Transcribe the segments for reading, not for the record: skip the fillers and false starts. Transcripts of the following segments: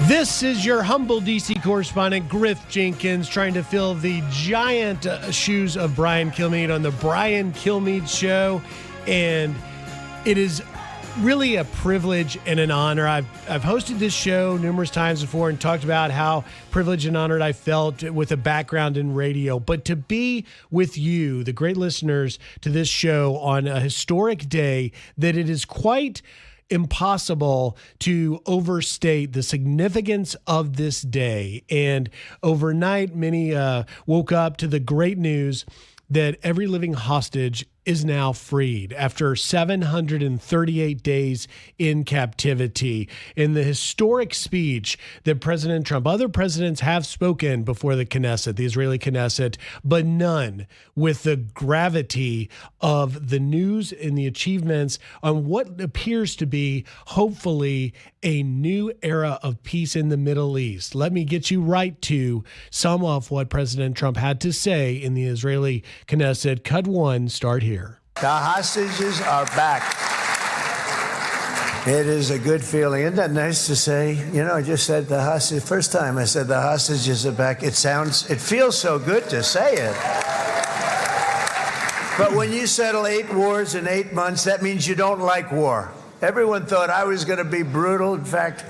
This is your humble D.C. correspondent, Griff Jenkins, trying to fill the giant shoes of Brian Kilmeade on the Brian Kilmeade Show. And it is really a privilege and an honor. I've hosted this show numerous times before and talked about how privileged and honored I felt with a background in radio. But to be with you, the great listeners to this show on a historic day that it is quite impossible to overstate the significance of this day. And overnight, many woke up to the great news that every living hostage is now freed after 738 days in captivity. In the historic speech that President Trump, other presidents have spoken before the Knesset, the Israeli Knesset, but none with the gravity of the news and the achievements on what appears to be, hopefully, a new era of peace in the Middle East. Let me get you right to some of what President Trump had to say in the Israeli Knesset. Cut one, start here. The hostages are back. It is a good feeling. Isn't that nice to say? You know, I just said the hostage. First time I said the hostages are back. It feels so good to say it. But when you settle 8 wars in 8 months, that means you don't like war. Everyone thought I was going to be brutal. In fact,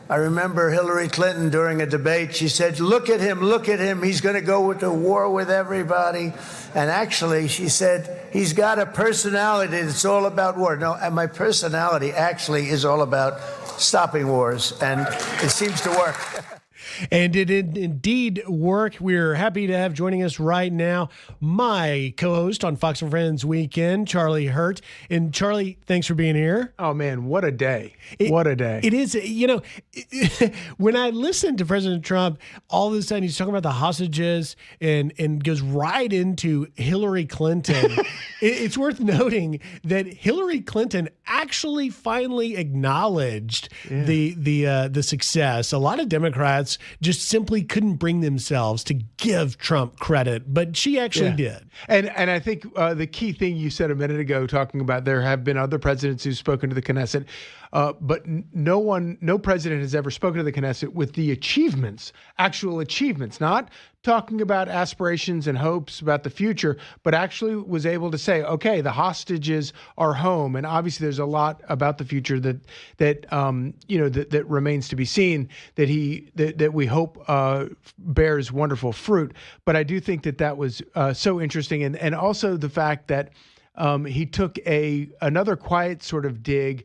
I remember Hillary Clinton during a debate, she said, look at him, he's going to go to war with everybody. And actually, she said, he's got a personality that's all about war. No, and my personality actually is all about stopping wars, and it seems to work. And it did indeed work. We're happy to have joining us right now my co-host on Fox and Friends Weekend, Charlie Hurt. And Charlie, thanks for being here. Oh, man, what a day. What a day. It is, you know, when I listen to President Trump, all of a sudden he's talking about the hostages and goes right into Hillary Clinton. It's worth noting that Hillary Clinton actually finally acknowledged the success. A lot of Democrats just simply couldn't bring themselves to give Trump credit, but she actually did. And I think the key thing you said a minute ago, talking about there have been other presidents who've spoken to the Knesset, but no president has ever spoken to the Knesset with the achievements, actual achievements, not talking about aspirations and hopes about the future, but actually was able to say, okay, the hostages are home. And obviously there's a lot about the future that remains to be seen, that we hope bears wonderful fruit. But I do think that was so interesting. And also the fact that he took another quiet sort of dig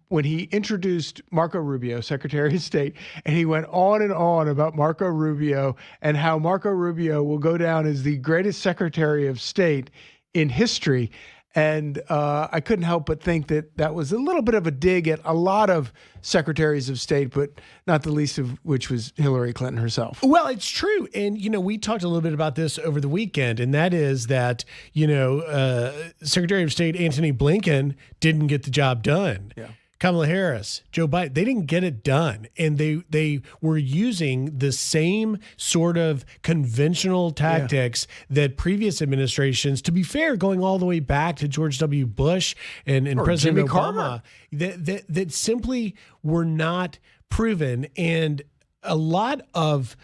when he introduced Marco Rubio, Secretary of State, and he went on and on about Marco Rubio and how Marco Rubio will go down as the greatest Secretary of State in history. And I couldn't help but think that was a little bit of a dig at a lot of secretaries of state, but not the least of which was Hillary Clinton herself. Well, it's true. And, you know, we talked a little bit about this over the weekend, and that is that, you know, Secretary of State Antony Blinken didn't get the job done. Yeah. Kamala Harris, Joe Biden, they didn't get it done. And they were using the same sort of conventional tactics that previous administrations, to be fair, going all the way back to George W. Bush and President Jimmy Obama, Carter, that simply were not proven. And a lot of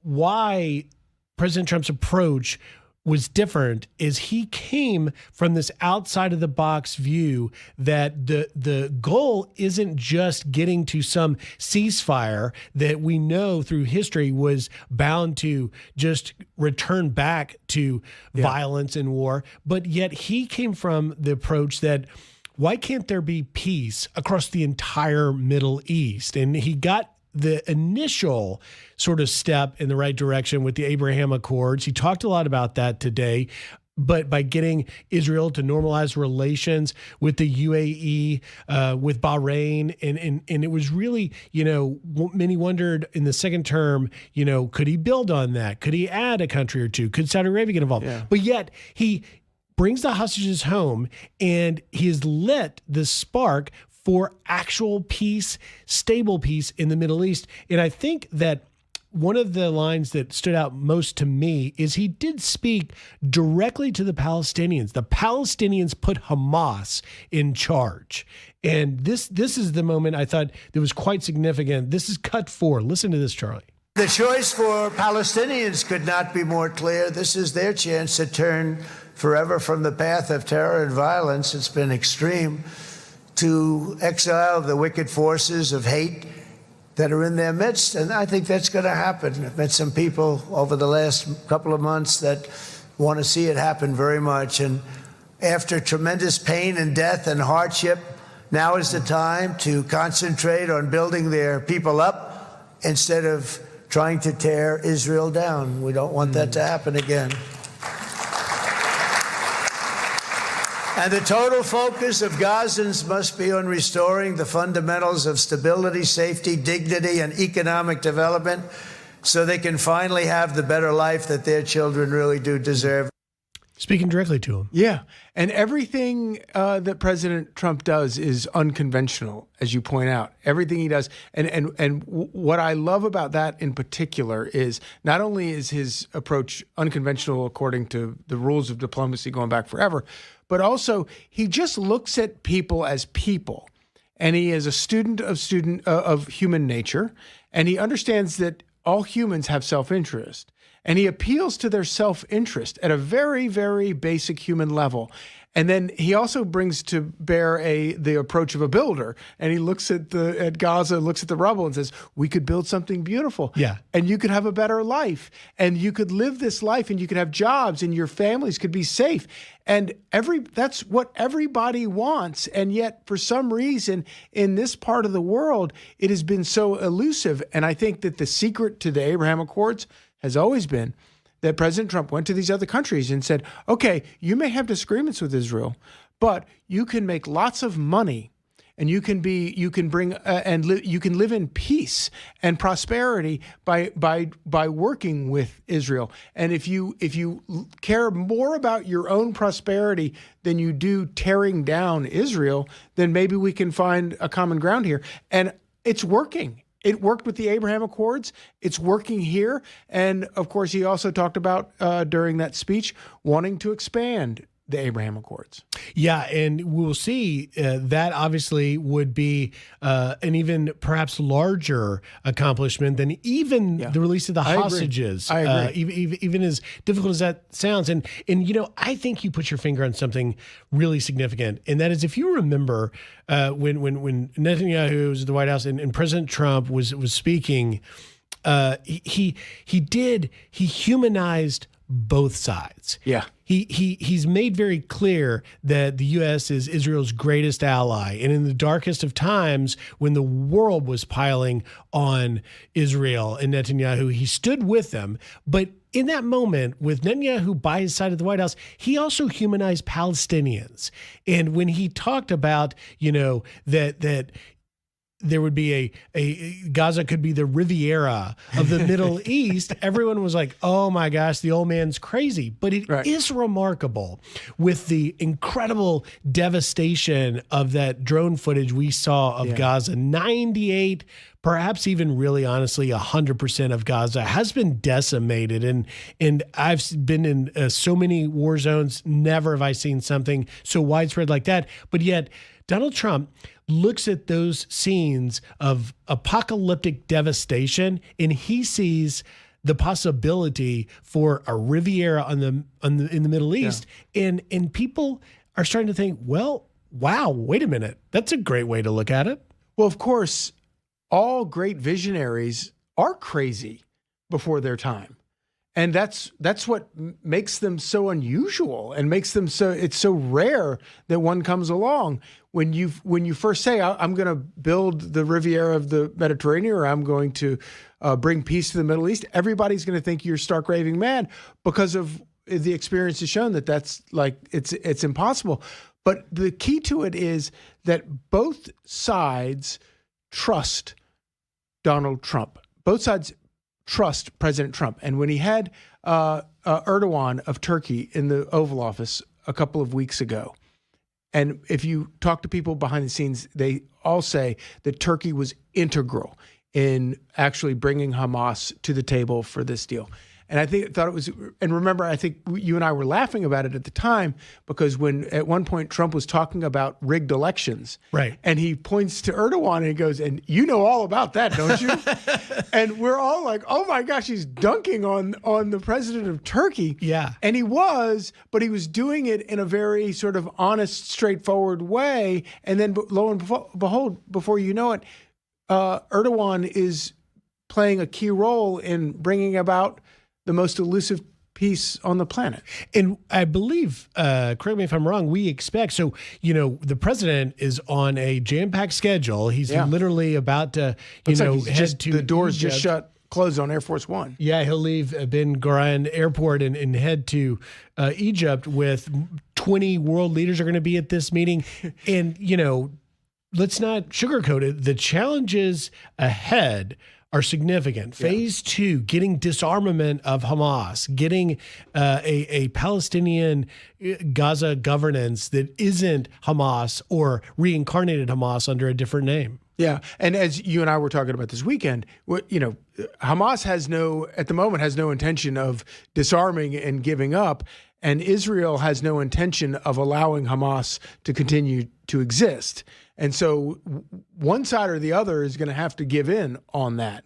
why President Trump's approach was different is he came from this outside of the box view that the goal isn't just getting to some ceasefire that we know through history was bound to just return back to violence and war, but yet he came from the approach that why can't there be peace across the entire Middle East? And he got the initial sort of step in the right direction with the Abraham Accords. He talked a lot about that today, but by getting Israel to normalize relations with the UAE, with Bahrain, and it was really, you know, many wondered in the second term, you know, could he build on that? Could he add a country or two? Could Saudi Arabia get involved? Yeah. But yet he brings the hostages home, and he has lit the spark for actual peace, stable peace in the Middle East. And I think that one of the lines that stood out most to me is he did speak directly to the Palestinians. The Palestinians put Hamas in charge. And this is the moment I thought that was quite significant. This is cut 4. Listen to this, Charlie. The choice for Palestinians could not be more clear. This is their chance to turn forever from the path of terror and violence. It's been extreme, to exile the wicked forces of hate that are in their midst. And I think that's going to happen. I've met some people over the last couple of months that want to see it happen very much. And after tremendous pain and death and hardship, now is the time to concentrate on building their people up instead of trying to tear Israel down. We don't want that to happen again. And the total focus of Gazans must be on restoring the fundamentals of stability, safety, dignity, and economic development so they can finally have the better life that their children really do deserve. Speaking directly to him. Yeah. And everything that President Trump does is unconventional, as you point out. Everything he does. And what I love about that in particular is not only is his approach unconventional according to the rules of diplomacy going back forever, but also he just looks at people as people. And he is a student of human nature. And he understands that all humans have self-interest. And he appeals to their self-interest at a very, very basic human level. And then he also brings to bear the approach of a builder. And he looks at Gaza, looks at the rubble and says, we could build something beautiful. Yeah. And you could have a better life. And you could live this life and you could have jobs and your families could be safe. And that's what everybody wants. And yet, for some reason, in this part of the world, it has been so elusive. And I think that the secret to the Abraham Accords has always been that President Trump went to these other countries and said, okay, you may have disagreements with Israel, but you can make lots of money and you can live in peace and prosperity by working with Israel. And if you care more about your own prosperity than you do tearing down Israel, then maybe we can find a common ground here. And it's working. It worked with the Abraham Accords. It's working here. And of course, he also talked about during that speech wanting to expand the Abraham Accords. Yeah, and we'll see that obviously would be an even perhaps larger accomplishment than even the release of the hostages. I agree. Even as difficult as that sounds. And I think you put your finger on something really significant, and that is, if you remember when Netanyahu was at the White House and President Trump was speaking, he humanized both sides. Yeah. He's made very clear that the U.S. is Israel's greatest ally. And in the darkest of times, when the world was piling on Israel and Netanyahu, he stood with them. But in that moment, with Netanyahu by his side at the White House, he also humanized Palestinians. And when he talked about, that there would be a Gaza could be the Riviera of the Middle East, everyone was like, oh my gosh, the old man's crazy. But it is remarkable with the incredible devastation of that drone footage we saw of Gaza. 98, perhaps even really honestly 100% of Gaza has been decimated. And I've been in so many war zones. Never have I seen something so widespread like that. But yet Donald Trump looks at those scenes of apocalyptic devastation, and he sees the possibility for a Riviera in the Middle East, and people are starting to think, well, wow, wait a minute, that's a great way to look at it. Well, of course, all great visionaries are crazy before their time. And that's what makes them so unusual and makes them it's so rare that one comes along. When you first say, I'm going to build the Riviera of the Mediterranean, or I'm going to bring peace to the Middle East, everybody's going to think you're stark raving mad, because of the experience has shown that that's like, it's impossible. But the key to it is that both sides trust Donald Trump. Both sides trust President Trump. And when he had Erdogan of Turkey in the Oval Office a couple of weeks ago, and if you talk to people behind the scenes, they all say that Turkey was integral in actually bringing Hamas to the table for this deal. And I thought it was, and remember, I think you and I were laughing about it at the time, because when at one point Trump was talking about rigged elections, right? And he points to Erdogan and he goes, "And you know all about that, don't you?" And we're all like, "Oh my gosh, he's dunking on the president of Turkey." Yeah, and he was, but he was doing it in a very sort of honest, straightforward way. And then, lo and behold, before you know it, Erdogan is playing a key role in bringing about the most elusive peace on the planet. And I believe, correct me if I'm wrong, we expect, so, the president is on a jam-packed schedule. He's literally about to, head to the doors Egypt. just closed on Air Force One. Yeah, he'll leave Ben Gurion Airport and head to Egypt with 20 world leaders are going to be at this meeting. And, let's not sugarcoat it. The challenges ahead are significant. Phase 2, getting disarmament of Hamas, getting a Palestinian Gaza governance that isn't Hamas or reincarnated Hamas under a different name. Yeah, and as you and I were talking about this weekend, Hamas at the moment has no intention of disarming and giving up, and Israel has no intention of allowing Hamas to continue to exist. And so one side or the other is going to have to give in on that.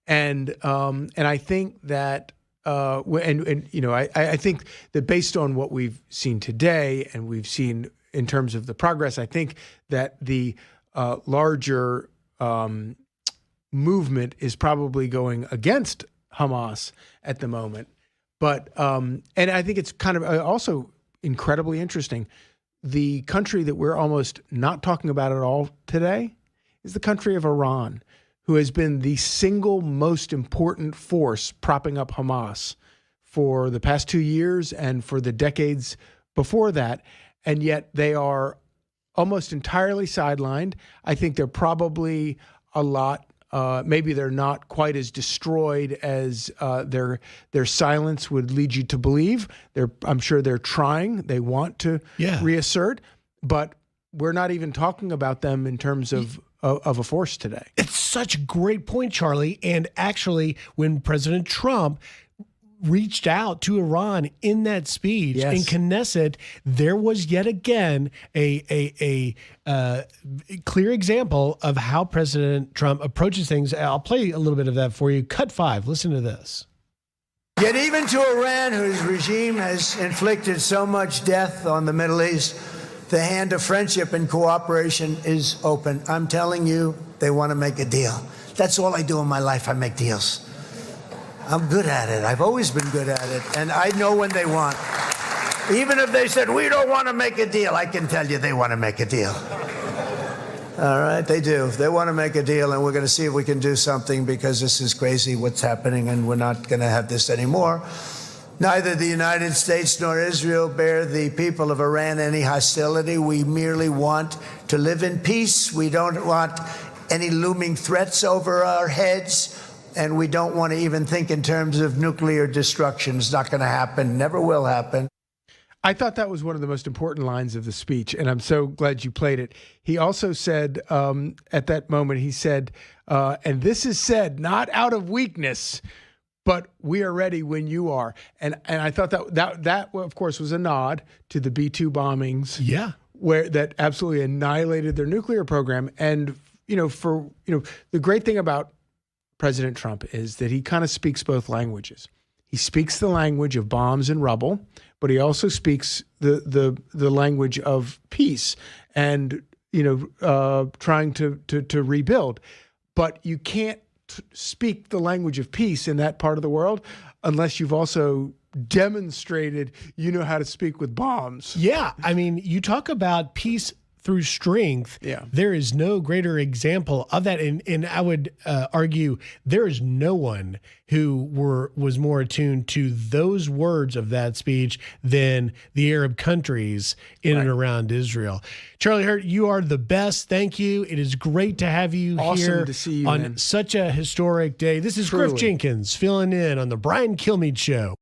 And I think that I think that based on what we've seen today and we've seen in terms of the progress, I think that the larger movement is probably going against Hamas at the moment. But and I think it's kind of also incredibly interesting. The country that we're almost not talking about at all today is the country of Iran, who has been the single most important force propping up Hamas for the past 2 years and for the decades before that. And yet they are almost entirely sidelined. I think they're probably a lot, maybe they're not quite as destroyed as their silence would lead you to believe. I'm sure they're trying. They want to reassert, but we're not even talking about them in terms of a force today. It's such a great point, Charlie. And actually, when President Trump reached out to Iran in that speech in Knesset, there was yet again a clear example of how President Trump approaches things. I'll play a little bit of that for you. Cut 5. Listen to this. Yet even to Iran, whose regime has inflicted so much death on the Middle East, the hand of friendship and cooperation is open. I'm telling you, they want to make a deal. That's all I do in my life. I make deals. I'm good at it. I've always been good at it. And I know when they want. Even if they said, we don't want to make a deal, I can tell you they want to make a deal. All right, they do. They want to make a deal, and we're going to see if we can do something, because this is crazy what's happening, and we're not going to have this anymore. Neither the United States nor Israel bear the people of Iran any hostility. We merely want to live in peace. We don't want any looming threats over our heads. And we don't want to even think in terms of nuclear destruction. It's not going to happen, never will happen. I thought that was one of the most important lines of the speech, and I'm so glad you played it. He also said at that moment, he said, and this is said not out of weakness, but we are ready when you are. And I thought that of course, was a nod to the B-2 bombings. Yeah. Where that absolutely annihilated their nuclear program. And, the great thing about President Trump is that he kind of speaks both languages. He speaks the language of bombs and rubble, but he also speaks the language of peace and trying to rebuild. But you can't speak the language of peace in that part of the world unless you've also demonstrated you know how to speak with bombs. Yeah, I mean, you talk about peace through strength. Yeah. There is no greater example of that. And I would argue there is no one who was more attuned to those words of that speech than the Arab countries in and around Israel. Charlie Hurt, you are the best. Thank you. It is great to have you here to see you, on man. Such a historic day. This is Truly. Griff Jenkins filling in on the Brian Kilmeade Show.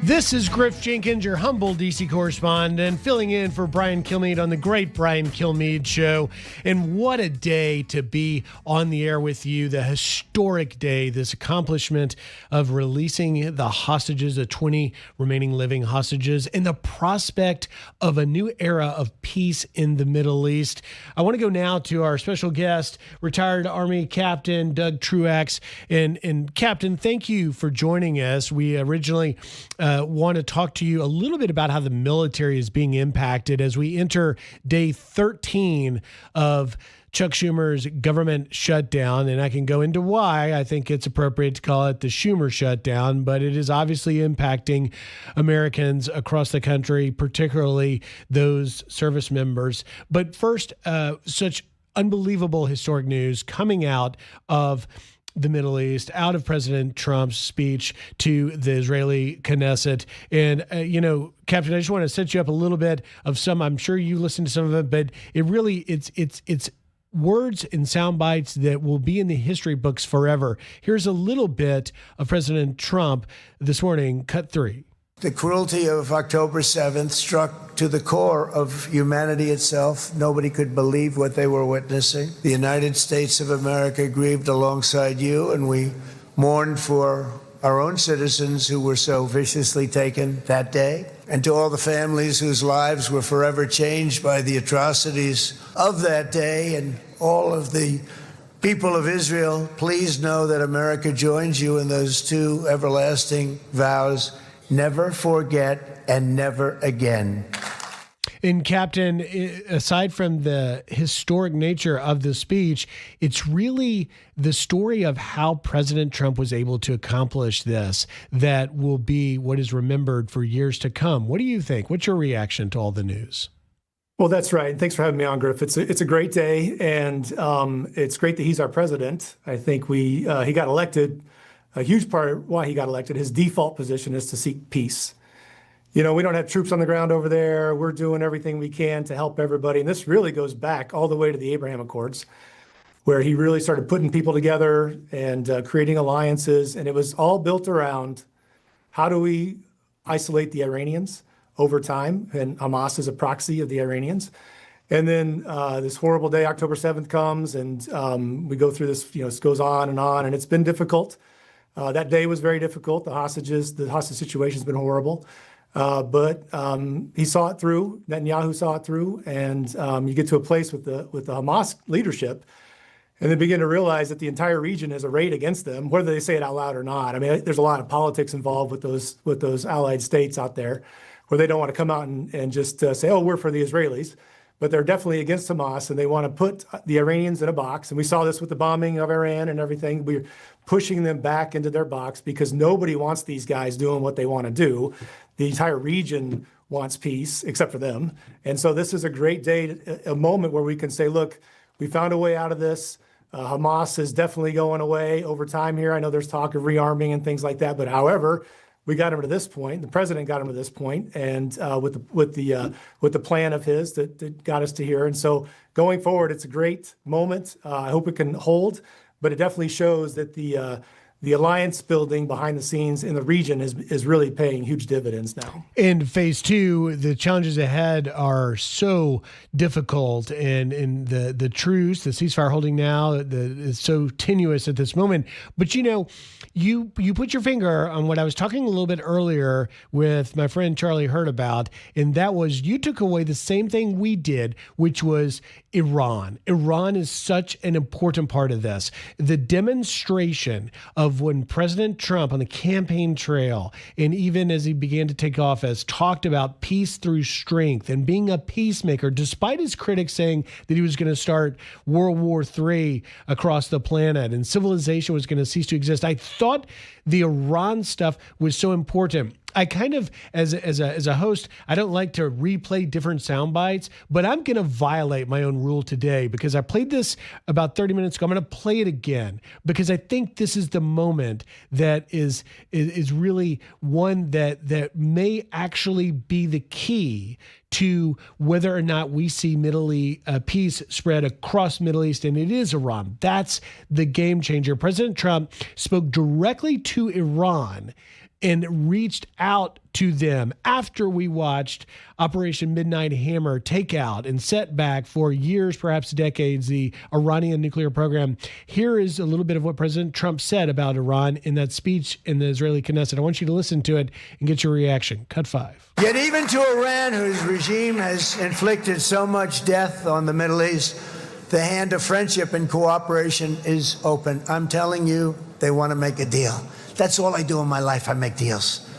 This is Griff Jenkins, your humble DC correspondent, filling in for Brian Kilmeade on the great Brian Kilmeade Show. And what a day to be on the air with you, the historic day, this accomplishment of releasing the hostages, the 20 remaining living hostages, and the prospect of a new era of peace in the Middle East. I want to go now to our special guest, retired Army Captain Doug Truax. And Captain, thank you for joining us. We originally want to talk to you a little bit about how the military is being impacted as we enter day 13 of Chuck Schumer's government shutdown. And I can go into why I think it's appropriate to call it the Schumer shutdown, but it is obviously impacting Americans across the country, particularly those service members. But first, such unbelievable historic news coming out of the Middle East, out of President Trump's speech to the Israeli Knesset. And, Captain, I just want to set you up a little bit of some, I'm sure you listened to some of it, but it really, it's words and sound bites that will be in the history books forever. Here's a little bit of President Trump this morning, cut 3. The cruelty of October 7th struck to the core of humanity itself. Nobody could believe what they were witnessing. The United States of America grieved alongside you, and we mourned for our own citizens who were so viciously taken that day. And to all the families whose lives were forever changed by the atrocities of that day, and all of the people of Israel, please know that America joins you in those two everlasting vows: never forget and never again. And Captain, aside from the historic nature of the speech, it's really the story of how President Trump was able to accomplish this that will be what is remembered for years to come. What do you think? What's your reaction to all the news? Well, that's right. Thanks for having me on, Griff. It's a great day, and it's great that he's our president. I think he got elected. A huge part of why he got elected, his default position is to seek peace. We don't have troops on the ground over there. We're doing everything we can to help everybody. And this really goes back all the way to the Abraham Accords, where he really started putting people together and creating alliances. And it was all built around how do we isolate the Iranians over time? And Hamas is a proxy of the Iranians. And then this horrible day, October 7th, comes, and we go through this, this goes on, and it's been difficult. That day was very difficult. The hostage situation has been horrible. But he saw it through. Netanyahu saw it through. And you get to a place with the Hamas leadership, and they begin to realize that the entire region is arrayed against them, whether they say it out loud or not. I mean, there's a lot of politics involved with those allied states out there, where they don't want to come out and just say, oh, we're for the Israelis. But they're definitely against Hamas, and they want to put the Iranians in a box. And we saw this with the bombing of Iran and everything. We're pushing them back into their box because nobody wants these guys doing what they want to do. The entire region wants peace, except for them. And so this is a great day, a moment where we can say, look, we found a way out of this. Hamas is definitely going away over time here. I know there's talk of rearming and things like that. But however, we got him to this point. The president got him to this point, and with the plan of his that got us to here. And so going forward, it's a great moment. I hope it can hold, but it definitely shows that the alliance building behind the scenes in the region is really paying huge dividends now. In phase 2, the challenges ahead are so difficult, and the truce, the ceasefire holding now, is so tenuous at this moment. But you put your finger on what I was talking a little bit earlier with my friend Charlie Hurd about, and that was you took away the same thing we did, which was Iran. Iran is such an important part of this. The demonstration of when President Trump on the campaign trail, and even as he began to take office, talked about peace through strength and being a peacemaker, despite his critics saying that he was going to start World War III across the planet and civilization was going to cease to exist. I thought the Iran stuff was so important. I kind of, as a host, I don't like to replay different sound bites, but I'm going to violate my own rule today because I played this about 30 minutes ago. I'm going to play it again because I think this is the moment that is really one that may actually be the key to whether or not we see peace spread across Middle East, and it is Iran. That's the game changer. President Trump spoke directly to Iran and reached out to them after we watched Operation Midnight Hammer take out and set back for years, perhaps decades, the Iranian nuclear program. Here is a little bit of what President Trump said about Iran in that speech in the Israeli Knesset. I want you to listen to it and get your reaction. Cut 5. Yet even to Iran, whose regime has inflicted so much death on the Middle East, the hand of friendship and cooperation is open. I'm telling you, they want to make a deal. That's all I do in my life. I make deals.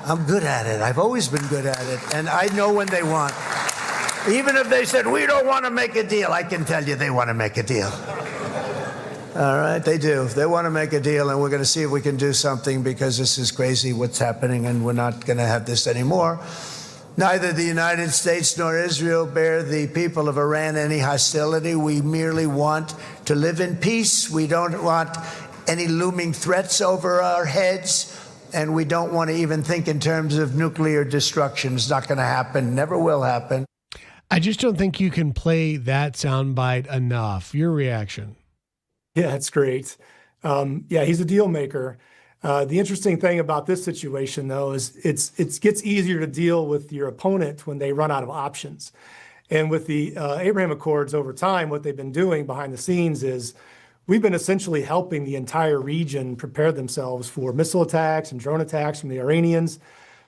I'm good at it. I've always been good at it. And I know when they want. Even if they said, we don't want to make a deal, I can tell you they want to make a deal. All right, they do. They want to make a deal, and we're going to see if we can do something, because this is crazy what's happening, and we're not going to have this anymore. Neither the United States nor Israel bear the people of Iran any hostility. We merely want to live in peace. We don't want any looming threats over our heads, and we don't want to even think in terms of nuclear destruction. It's not going to happen, never will happen. I just don't think you can play that soundbite enough. Your reaction? Yeah, it's great. Yeah, he's a deal maker. The interesting thing about this situation, though, is it gets easier to deal with your opponent when they run out of options. And with the Abraham Accords over time, what they've been doing behind the scenes is we've been essentially helping the entire region prepare themselves for missile attacks and drone attacks from the Iranians.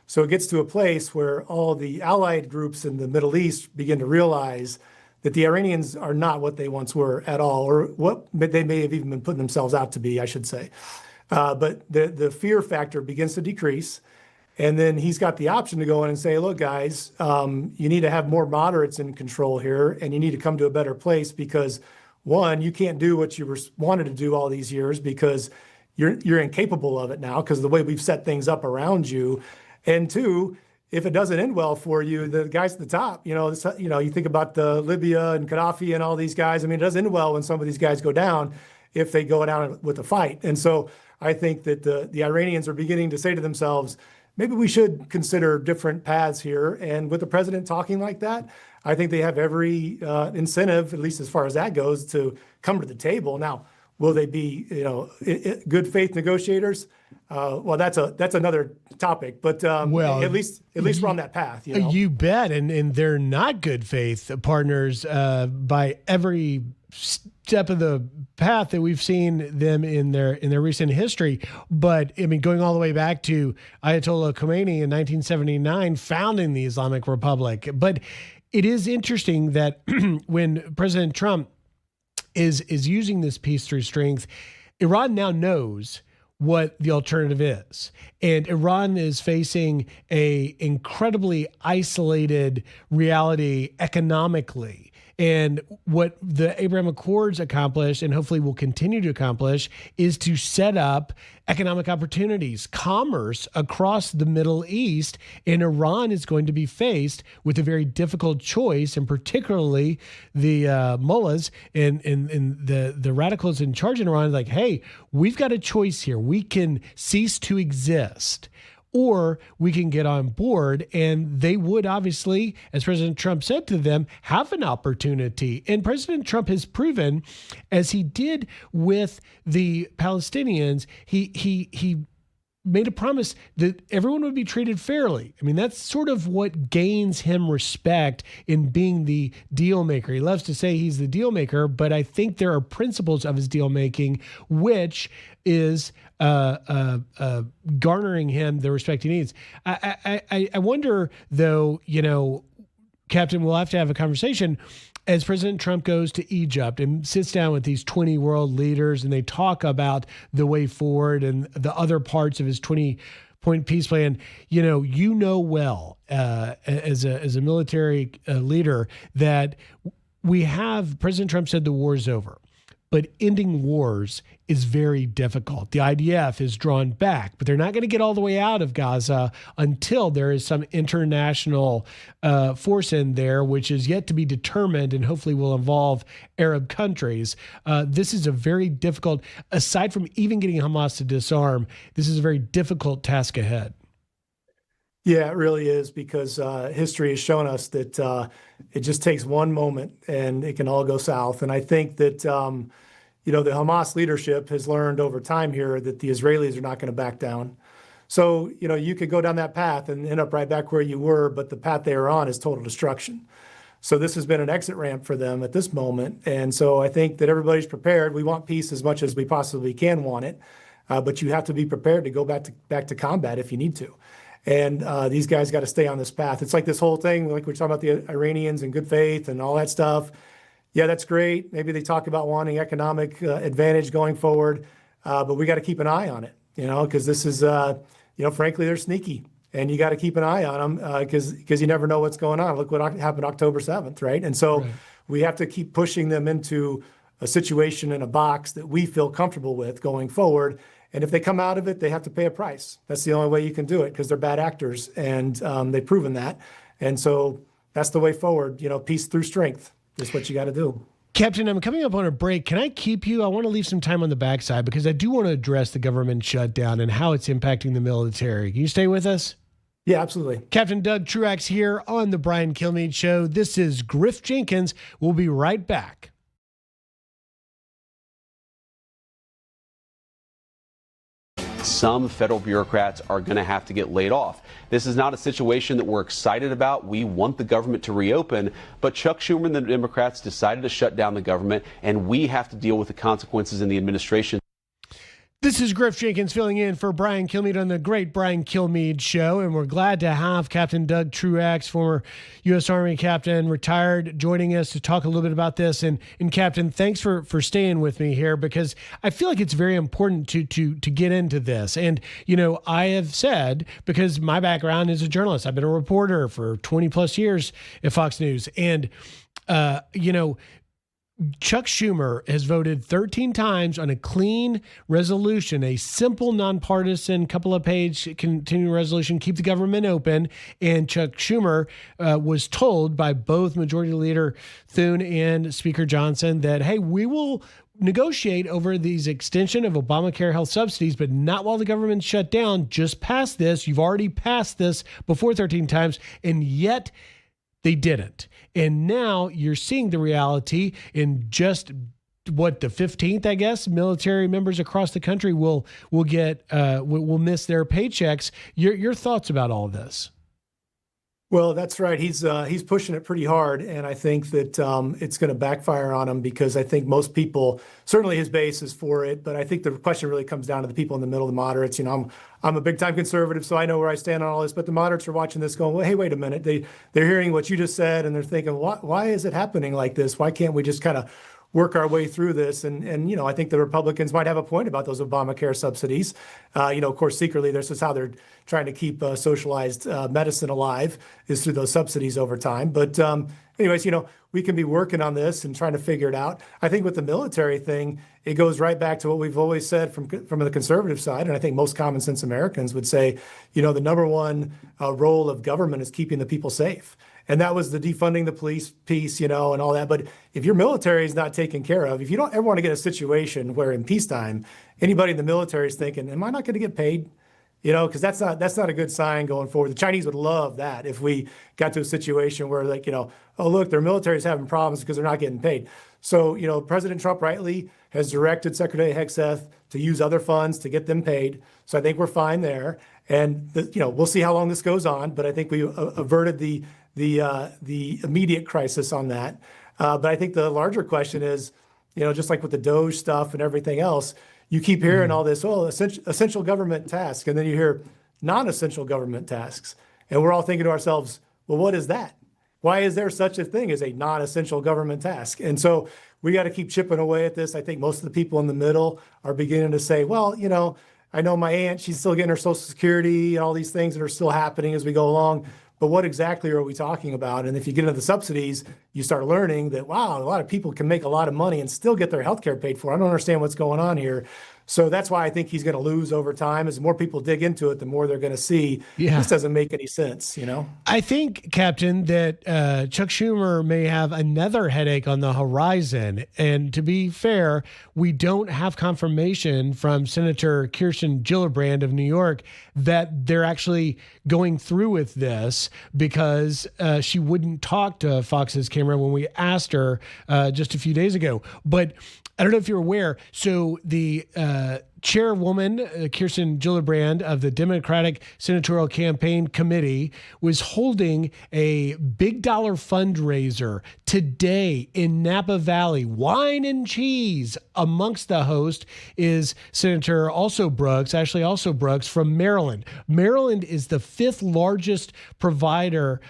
So it gets to a place where all the allied groups in the Middle East begin to realize that the Iranians are not what they once were at all, or what they may have even been putting themselves out to be, I should say. But the fear factor begins to decrease. And then he's got the option to go in and say, look, guys, you need to have more moderates in control here, and you need to come to a better place, because one, you can't do what you wanted to do all these years because you're incapable of it now because of the way we've set things up around you. And two, if it doesn't end well for you, the guys at the top, you think about Libya and Gaddafi and all these guys. I mean, it doesn't end well when some of these guys go down if they go down with a fight. And so I think that the Iranians are beginning to say to themselves, maybe we should consider different paths here. And with the president talking like that, I think they have every incentive, at least as far as that goes, to come to the table. Now, will they be, good faith negotiators? Well, that's another topic. But at least we're on that path. You bet, and they're not good faith partners by every step of the path that we've seen them in their recent history. But I mean, going all the way back to Ayatollah Khomeini in 1979, founding the Islamic Republic. But it is interesting that when President Trump is using this peace through strength, Iran now knows what the alternative is. And Iran is facing a incredibly isolated reality economically. And what the Abraham Accords accomplished, and hopefully will continue to accomplish, is to set up economic opportunities, commerce across the Middle East. And Iran is going to be faced with a very difficult choice, and particularly the mullahs and the radicals in charge in Iran, like, hey, we've got a choice here. We can cease to exist, or we can get on board. And they would obviously, as President Trump said to them, have an opportunity. And President Trump has proven, as he did with the Palestinians, he made a promise that everyone would be treated fairly. I mean, that's sort of what gains him respect in being the deal maker. He loves to say he's the deal maker, but I think there are principles of his deal making, which is garnering him the respect he needs. I wonder, though, Captain, we'll have to have a conversation as President Trump goes to Egypt and sits down with these 20 world leaders, and they talk about the way forward and the other parts of his 20-point peace plan. Well, as a military leader, that we have President Trump said the war is over. But ending wars is very difficult. The IDF is drawn back, but they're not going to get all the way out of Gaza until there is some international force in there, which is yet to be determined and hopefully will involve Arab countries. This is a very difficult, aside from even getting Hamas to disarm, this is a very difficult task ahead. Yeah, it really is, because history has shown us that it just takes one moment and it can all go south. And I think that, the Hamas leadership has learned over time here that the Israelis are not going to back down. So, you could go down that path and end up right back where you were, but the path they are on is total destruction. So this has been an exit ramp for them at this moment. And so I think that everybody's prepared. We want peace as much as we possibly can want it, but you have to be prepared to go back to combat if you need to. And these guys got to stay on this path. It's like this whole thing, like we're talking about the Iranians and good faith and all that stuff. Yeah, that's great. Maybe they talk about wanting economic advantage going forward, but we got to keep an eye on it, because this is, frankly, they're sneaky. And you got to keep an eye on them because you never know what's going on. Look what happened October 7th, right? And so we have to keep pushing them into a situation in a box that we feel comfortable with going forward. And if they come out of it, they have to pay a price. That's the only way you can do it because they're bad actors, and they've proven that. And so that's the way forward. Peace through strength is what you got to do. Captain, I'm coming up on a break. Can I keep you? I want to leave some time on the backside because I do want to address the government shutdown and how it's impacting the military. Can you stay with us? Yeah, absolutely. Captain Doug Truax here on the Brian Kilmeade Show. This is Griff Jenkins. We'll be right back. Some federal bureaucrats are going to have to get laid off. This is not a situation that we're excited about. We want the government to reopen, but Chuck Schumer and the Democrats decided to shut down the government, and we have to deal with the consequences in the administration. This is Griff Jenkins filling in for Brian Kilmeade on the Great Brian Kilmeade Show, and we're glad to have Captain Doug Truax, former U.S. Army captain, retired, joining us to talk a little bit about this. And Captain, thanks for staying with me here because I feel like it's very important to get into this. And, I have said, because my background is a journalist, I've been a reporter for 20 plus years at Fox News. And, Chuck Schumer has voted 13 times on a clean resolution, a simple, nonpartisan, couple of page continuing resolution, keep the government open. And Chuck Schumer was told by both Majority Leader Thune and Speaker Johnson that, hey, we will negotiate over these extension of Obamacare health subsidies, but not while the government's shut down. Just pass this. You've already passed this before 13 times. And yet they didn't. And now you're seeing the reality in just the 15th, I guess, military members across the country will miss their paychecks. Your thoughts about all of this? Well, that's right. He's pushing it pretty hard, and I think that it's going to backfire on him because I think most people, certainly his base is for it, but I think the question really comes down to the people in the middle, the moderates. I'm a big time conservative, so I know where I stand on all this. But the moderates are watching this, going, "Well, hey, wait a minute." They're hearing what you just said, and they're thinking, "Why is it happening like this? Why can't we just kind of work our way through this?" And I think the Republicans might have a point about those Obamacare subsidies. Of course, secretly, this is how they're trying to keep socialized medicine alive, is through those subsidies over time. But anyways, we can be working on this and trying to figure it out. I think with the military thing, it goes right back to what we've always said from the conservative side. And I think most common sense Americans would say, the number one role of government is keeping the people safe. And that was the defunding the police piece, and all that. But if your military is not taken care of, if you don't ever want to get a situation where in peacetime, anybody in the military is thinking, am I not going to get paid? Because that's not a good sign going forward. The Chinese would love that if we got to a situation where oh, look, their military is having problems because they're not getting paid. So, President Trump rightly has directed Secretary Hegseth to use other funds to get them paid. So I think we're fine there. And, we'll see how long this goes on. But I think we averted the immediate crisis on that. But I think the larger question is, just like with the Doge stuff and everything else, you keep hearing all this, essential government tasks, and then you hear non-essential government tasks. And we're all thinking to ourselves, well, what is that? Why is there such a thing as a non-essential government task? And so we got to keep chipping away at this. I think most of the people in the middle are beginning to say, well, I know my aunt, she's still getting her Social Security and all these things that are still happening as we go along. But what exactly are we talking about? And if you get into the subsidies, you start learning that, wow, a lot of people can make a lot of money and still get their health care paid for. I don't understand what's going on here. So that's why I think he's going to lose over time. As more people dig into it, the more they're going to see this doesn't make any sense, I think, Captain, that Chuck Schumer may have another headache on the horizon. And to be fair, we don't have confirmation from Senator Kirsten Gillibrand of New York that they're actually going through with this because she wouldn't talk to Fox's camera when we asked her just a few days ago. But I don't know if you're aware. So the Chairwoman Kirsten Gillibrand of the Democratic Senatorial Campaign Committee was holding a big dollar fundraiser today in Napa Valley. Wine and cheese. Amongst the host is Senator Ashley Brooks from Maryland. Maryland is the 5th largest employer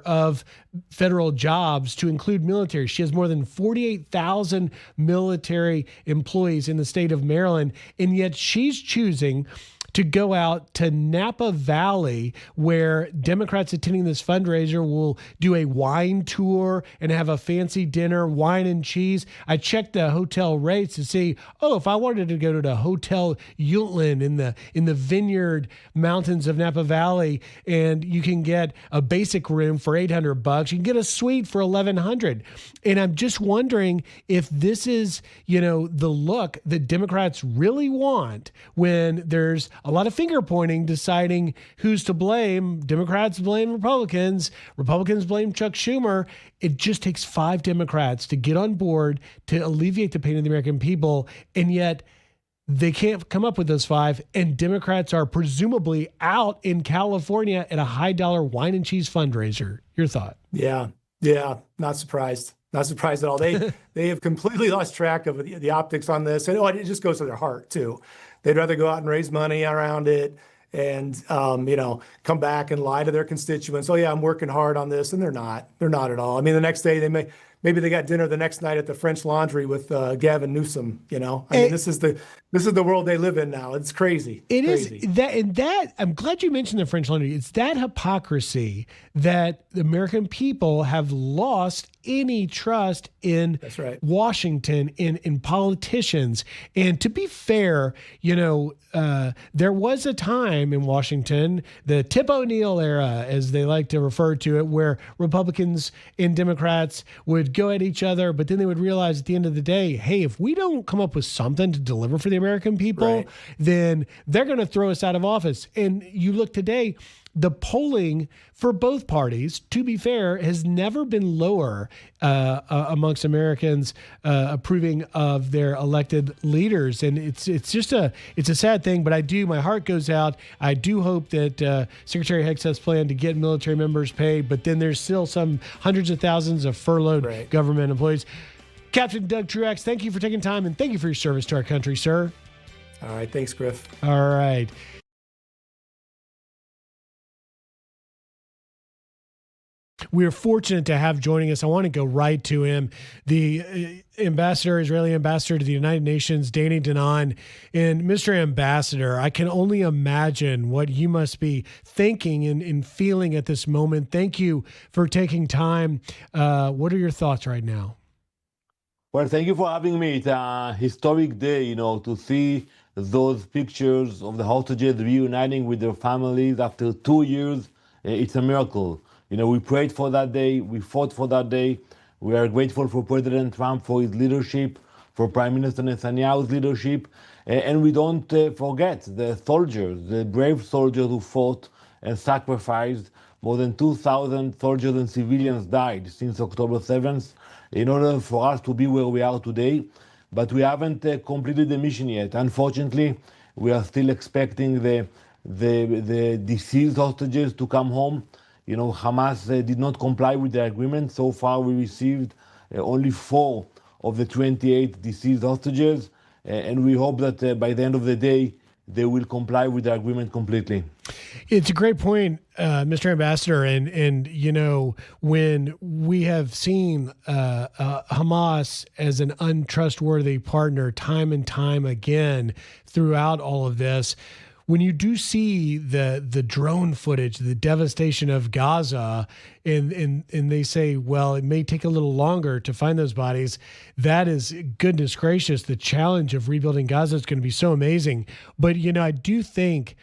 of federal jobs to include military. She has more than 48,000 military employees in the state of Maryland, and yet she's choosing to go out to Napa Valley, where Democrats attending this fundraiser will do a wine tour and have a fancy dinner, wine and cheese. I checked the hotel rates to see, if I wanted to go to the Hotel Yultland in the Vineyard Mountains of Napa Valley, and you can get a basic room for $800. You can get a suite for $1,100. And I'm just wondering if this is, the look that Democrats really want when there's a lot of finger pointing, deciding who's to blame. Democrats blame Republicans. Republicans blame Chuck Schumer. It just takes 5 Democrats to get on board to alleviate the pain of the American people. And yet they can't come up with those 5. And Democrats are presumably out in California at a high dollar wine and cheese fundraiser. Your thought? Yeah. Not surprised. Not surprised at all. They have completely lost track of the optics on this. And it just goes to their heart too. They'd rather go out and raise money around it and, come back and lie to their constituents. Oh yeah, I'm working hard on this. And they're not at all. I mean, the next day maybe they got dinner the next night at the French Laundry with Gavin Newsom. This is the world they live in now. It's crazy. It crazy. Is that. I'm glad you mentioned the French Laundry. It's that hypocrisy that the American people have lost any trust in Washington, in politicians. And to be fair, there was a time in Washington, the Tip O'Neill era, as they like to refer to it, where Republicans and Democrats would go at each other, but then they would realize at the end of the day, hey, if we don't come up with something to deliver for the American people, then they're going to throw us out of office. And you look today, the polling for both parties, to be fair, has never been lower amongst Americans approving of their elected leaders. And it's a sad thing, but my heart goes out. I do hope that Secretary Hegseth's plan to get military members paid, but then there's still some hundreds of thousands of furloughed government employees. Captain Doug Truax, thank you for taking time, and thank you for your service to our country, sir. All right. Thanks, Griff. All right. We're fortunate to have joining us. I want to go right to him, the Israeli ambassador to the United Nations, Danon. And Mr. Ambassador, I can only imagine what you must be thinking and feeling at this moment. Thank you for taking time. What are your thoughts right now? Well, thank you for having me. It's a historic day, to see those pictures of the hostages reuniting with their families after 2 years. It's a miracle. We prayed for that day. We fought for that day. We are grateful for President Trump for his leadership, for Prime Minister Netanyahu's leadership. And we don't forget the soldiers, the brave soldiers who fought and sacrificed. More than 2,000 soldiers and civilians died since October 7th in order for us to be where we are today. But we haven't completed the mission yet. Unfortunately, we are still expecting the deceased hostages to come home. Hamas did not comply with the agreement. So far, we received only 4 of the 28 deceased hostages. And we hope that by the end of the day, they will comply with the agreement completely. It's a great point, Mr. Ambassador. And when we have seen Hamas as an untrustworthy partner time and time again throughout all of this, when you do see the drone footage, the devastation of Gaza, and they say, well, it may take a little longer to find those bodies, that is, goodness gracious, the challenge of rebuilding Gaza is going to be so amazing. But, I do think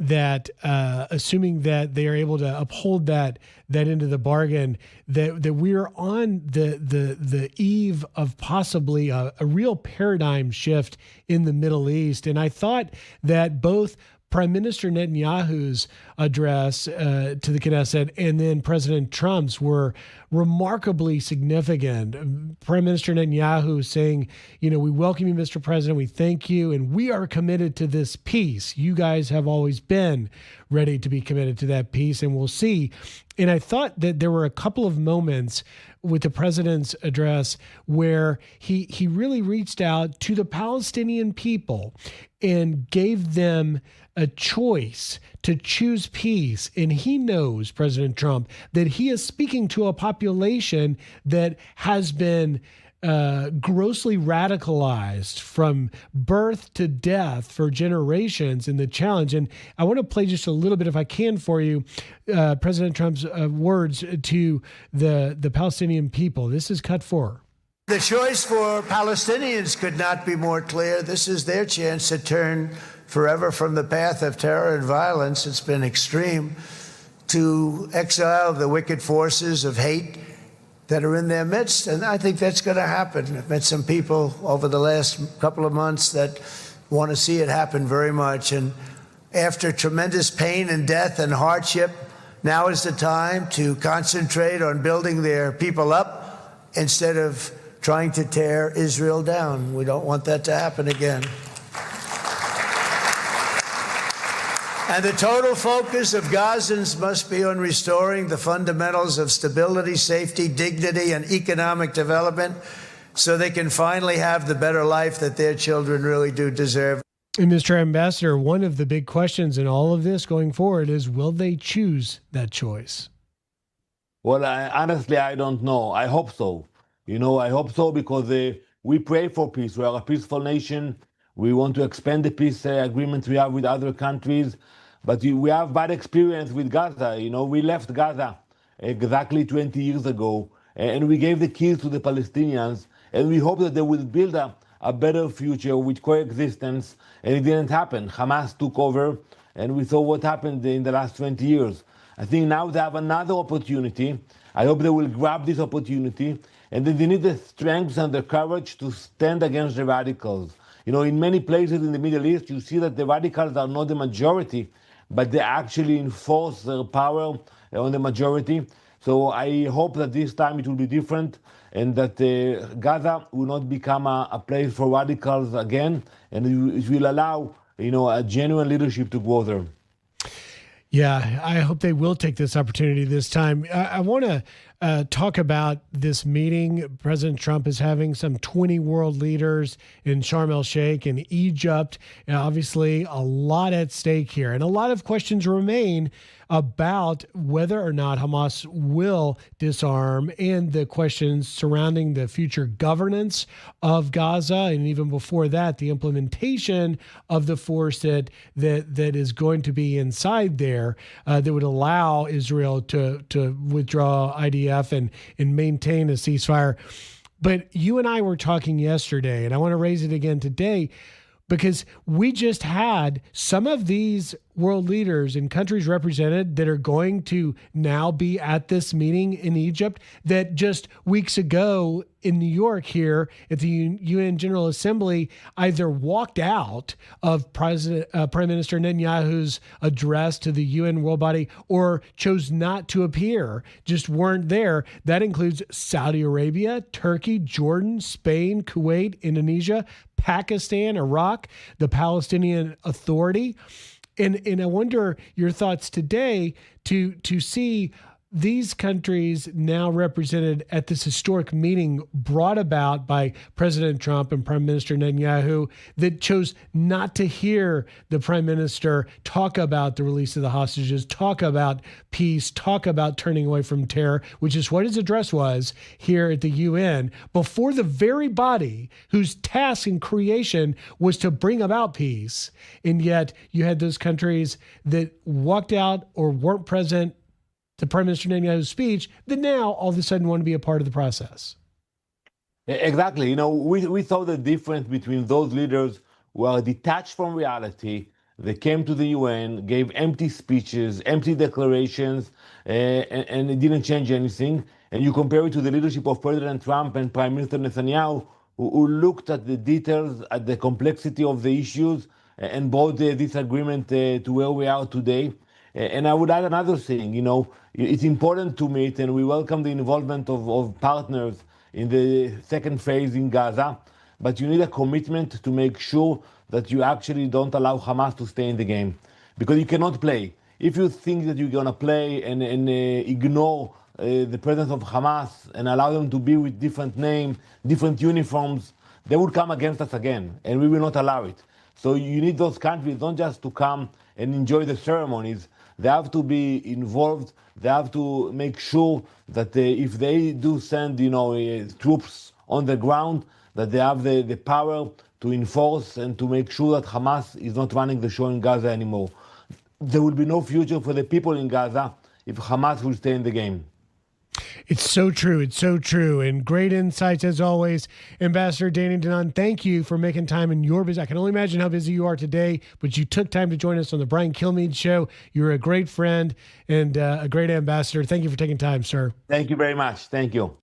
that assuming that they are able to uphold that end of the bargain, that we are on the eve of possibly a real paradigm shift in the Middle East. And I thought that both Prime Minister Netanyahu's address to the Knesset and then President Trump's were remarkably significant. Prime Minister Netanyahu saying, we welcome you, Mr. President. We thank you. And we are committed to this peace. You guys have always been ready to be committed to that peace. And we'll see. And I thought that there were a couple of moments with the president's address where he really reached out to the Palestinian people and gave them a choice to choose peace. And he knows, President Trump, that he is speaking to a population that has been grossly radicalized from birth to death for generations in the challenge. And I want to play just a little bit, if I can, for you, President Trump's words to the Palestinian people. This is cut 4. The choice for Palestinians could not be more clear. This is their chance to turn forever from the path of terror and violence. It's been extreme, to exile the wicked forces of hate that are in their midst. And I think that's going to happen. I've met some people over the last couple of months that want to see it happen very much. And after tremendous pain and death and hardship, now is the time to concentrate on building their people up instead of trying to tear Israel down. We don't want that to happen again. And the total focus of Gazans must be on restoring the fundamentals of stability, safety, dignity, and economic development so they can finally have the better life that their children really do deserve. And Mr. Ambassador, one of the big questions in all of this going forward is, will they choose that choice? Well, honestly, I don't know. I hope so. I hope so because we pray for peace. We are a peaceful nation. We want to expand the peace agreements we have with other countries. But we have bad experience with Gaza. We left Gaza exactly 20 years ago, and we gave the keys to the Palestinians, and we hope that they will build a better future with coexistence, and it didn't happen. Hamas took over, and we saw what happened in the last 20 years. I think now they have another opportunity. I hope they will grab this opportunity, and then they need the strength and the courage to stand against the radicals. In many places in the Middle East, you see that the radicals are not the majority, but they actually enforce their power on the majority. So I hope that this time it will be different and that Gaza will not become a place for radicals again, and it will allow, a genuine leadership to go there. Yeah, I hope they will take this opportunity this time. I want to talk about this meeting President Trump is having, some 20 world leaders in Sharm el-Sheikh in Egypt. And obviously, a lot at stake here. And a lot of questions remain about whether or not Hamas will disarm and the questions surrounding the future governance of Gaza. And even before that, the implementation of the force that is going to be inside there that would allow Israel to withdraw IDF and maintain a ceasefire. But you and I were talking yesterday, and I want to raise it again today, because we just had some of these world leaders and countries represented that are going to now be at this meeting in Egypt that just weeks ago in New York here at the UN General Assembly either walked out of Prime Minister Netanyahu's address to the UN world body or chose not to appear, just weren't there. That includes Saudi Arabia, Turkey, Jordan, Spain, Kuwait, Indonesia, Pakistan, Iraq, the Palestinian Authority. And I wonder your thoughts today to see these countries now represented at this historic meeting brought about by President Trump and Prime Minister Netanyahu that chose not to hear the Prime Minister talk about the release of the hostages, talk about peace, talk about turning away from terror, which is what his address was here at the UN, before the very body whose task and creation was to bring about peace. And yet you had those countries that walked out or weren't present to Prime Minister Netanyahu's speech that now all of a sudden want to be a part of the process. Exactly. We saw the difference between those leaders who are detached from reality. They came to the UN, gave empty speeches, empty declarations, and it didn't change anything. And you compare it to the leadership of President Trump and Prime Minister Netanyahu, who looked at the details, at the complexity of the issues, and brought this agreement to where we are today. And I would add another thing, it's important to meet, and we welcome the involvement of partners in the second phase in Gaza, but you need a commitment to make sure that you actually don't allow Hamas to stay in the game, because you cannot play. If you think that you're going to play and ignore the presence of Hamas and allow them to be with different names, different uniforms, they would come against us again, and we will not allow it. So you need those countries not just to come and enjoy the ceremonies. They have to be involved. They have to make sure that if they do send, troops on the ground, that they have the power to enforce and to make sure that Hamas is not running the show in Gaza anymore. There will be no future for the people in Gaza if Hamas will stay in the game. It's so true. It's so true. And great insights as always. Ambassador Danon, thank you for making time in your busy. I can only imagine how busy you are today, but you took time to join us on the Brian Kilmeade Show. You're a great friend and a great ambassador. Thank you for taking time, sir. Thank you very much. Thank you.